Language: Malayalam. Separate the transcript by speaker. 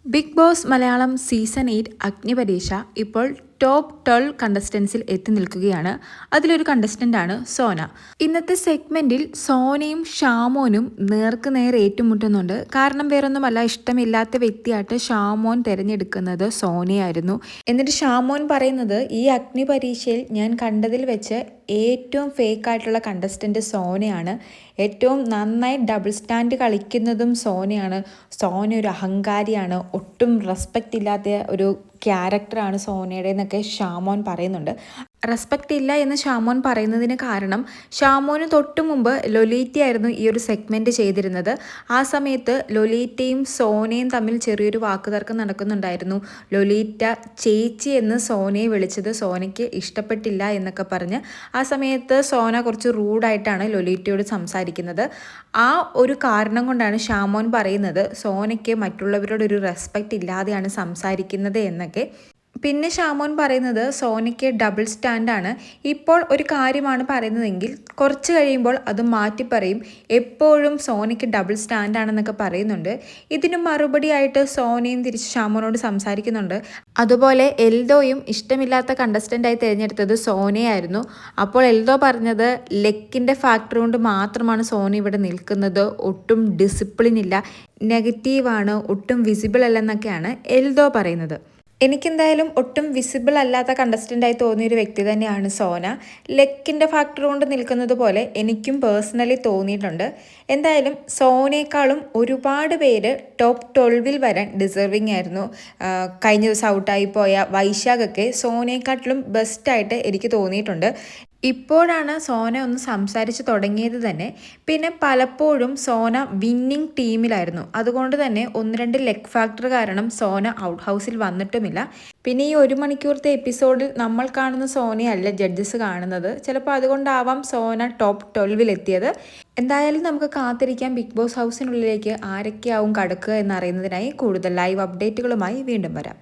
Speaker 1: ബിഗ് ബോസ് മലയാളം സീസൺ 8 അഗ്നിപരീക്ഷ ഇപ്പോൾ ടോപ്പ് 12 കണ്ടസ്റ്റൻസിൽ എത്തി നിൽക്കുകയാണ്. അതിലൊരു കണ്ടസ്റ്റൻ്റാണ് സോന. ഇന്നത്തെ സെഗ്മെൻറ്റിൽ സോനയും ഷാമോനും നേർക്ക് നേർ ഏറ്റുമുട്ടുന്നുണ്ട്. കാരണം വേറൊന്നുമല്ല, ഇഷ്ടമില്ലാത്ത വ്യക്തിയായിട്ട് ഷാമോൻ തിരഞ്ഞെടുക്കുന്നത് സോനയായിരുന്നു. എന്നിട്ട് ഷാമോൻ പറയുന്നത്, ഈ അഗ്നിപരീക്ഷയിൽ ഞാൻ കണ്ടതിൽ വെച്ച് ഏറ്റവും ഫേക്കായിട്ടുള്ള കണ്ടസ്റ്റൻ്റ് സോനയാണ്. ഏറ്റവും നന്നായി ഡബിൾ സ്റ്റാൻഡ് കളിക്കുന്നതും സോനയാണ്. സോന ഒരു അഹങ്കാരിയാണ്, ഒട്ടും റെസ്പെക്റ്റ് ഇല്ലാത്ത ഒരു ക്യാരക്ടറാണ് സോനയുടെ എന്നൊക്കെ ഷാമോൻ പറയുന്നുണ്ട്. റെസ്പെക്റ്റ് ഇല്ല എന്ന് ഷാമോൻ പറയുന്നതിന് കാരണം, ഷാമോന് തൊട്ടു മുമ്പ് ലൊലീറ്റയായിരുന്നു ഈ ഒരു സെഗ്മെൻറ്റ് ചെയ്തിരുന്നത്. ആ സമയത്ത് ലൊലീറ്റയും സോനയും തമ്മിൽ ചെറിയൊരു വാക്കുതർക്കം നടക്കുന്നുണ്ടായിരുന്നു. ലൊലീറ്റ ചേച്ചി എന്ന് സോനയെ വിളിച്ചത് സോനയ്ക്ക് ഇഷ്ടപ്പെട്ടില്ല എന്നൊക്കെ പറഞ്ഞ് ആ സമയത്ത് സോന കുറച്ച് റൂഡായിട്ടാണ് ലൊലീറ്റയോട് സംസാരിക്കുന്നത്. ആ ഒരു കാരണം കൊണ്ടാണ് ഷാമോൻ പറയുന്നത് സോനയ്ക്ക് മറ്റുള്ളവരോടൊരു റെസ്പെക്റ്റ് ഇല്ലാതെയാണ് സംസാരിക്കുന്നത് എന്നൊക്കെ. പിന്നെ ഷാമോൻ പറയുന്നത് സോനയ്ക്ക് ഡബിൾ സ്റ്റാൻഡാണ്. ഇപ്പോൾ ഒരു കാര്യമാണ് പറയുന്നതെങ്കിൽ കുറച്ച് കഴിയുമ്പോൾ അത് മാറ്റി പറയും. എപ്പോഴും സോനയ്ക്ക് ഡബിൾ സ്റ്റാൻഡാണെന്നൊക്കെ പറയുന്നുണ്ട്. ഇതിന് മറുപടിയായിട്ട് സോനയും തിരിച്ച് ഷാമോനോട് സംസാരിക്കുന്നുണ്ട്. അതുപോലെ എൽദോയും ഇഷ്ടമില്ലാത്ത കണ്ടസ്റ്റൻ്റായി തിരഞ്ഞെടുത്തത് സോനയായിരുന്നു. അപ്പോൾ എൽദോ പറഞ്ഞത് ലെക്കിൻ്റെ ഫാക്ടർ കൊണ്ട് മാത്രമാണ് സോന ഇവിടെ നിൽക്കുന്നത്, ഒട്ടും ഡിസിപ്ലിൻ ഇല്ല, നെഗറ്റീവാണ്, ഒട്ടും വിസിബിൾ അല്ലെന്നൊക്കെയാണ് എൽദോ പറയുന്നത്. എനിക്കെന്തായാലും ഒട്ടും വിസിബിൾ അല്ലാത്ത കണ്ടസ്റ്റൻ്റായി തോന്നിയൊരു വ്യക്തി തന്നെയാണ് സോന. ലെക്കിൻ്റെ ഫാക്ടർ കൊണ്ട് നിൽക്കുന്നത് പോലെ എനിക്കും പേഴ്സണലി തോന്നിയിട്ടുണ്ട്. എന്തായാലും സോനയെക്കാളും ഒരുപാട് പേര് ടോപ്പ് 12 വരാൻ ഡിസേർവിങ് ആയിരുന്നു. കഴിഞ്ഞ ദിവസം ഔട്ടായി പോയ വൈശാഖൊക്കെ സോനയെക്കാട്ടിലും ബെസ്റ്റായിട്ട് എനിക്ക് തോന്നിയിട്ടുണ്ട്. ഇപ്പോഴാണ് സോന ഒന്ന് സംസാരിച്ച് തുടങ്ങിയത് തന്നെ. പിന്നെ പലപ്പോഴും സോന വിന്നിങ് ടീമിലായിരുന്നു. അതുകൊണ്ട് തന്നെ 1-2 ലെഗ് ഫാക്ടർ കാരണം സോന ഔട്ട് ഹൗസിൽ വന്നിട്ടുമില്ല. പിന്നെ ഈ 1 മണിക്കൂറത്തെ എപ്പിസോഡിൽ നമ്മൾ കാണുന്ന സോനയല്ല ജഡ്ജസ് കാണുന്നത്. ചിലപ്പോൾ അതുകൊണ്ടാവാം സോന ടോപ്പ് 12 എത്തിയത്. എന്തായാലും നമുക്ക് കാത്തിരിക്കാം ബിഗ് ബോസ് ഹൗസിനുള്ളിലേക്ക് ആരൊക്കെയാവും കടക്കുക എന്നറിയുന്നതിനായി. കൂടുതൽ ലൈവ് അപ്ഡേറ്റുകളുമായി വീണ്ടും വരാം.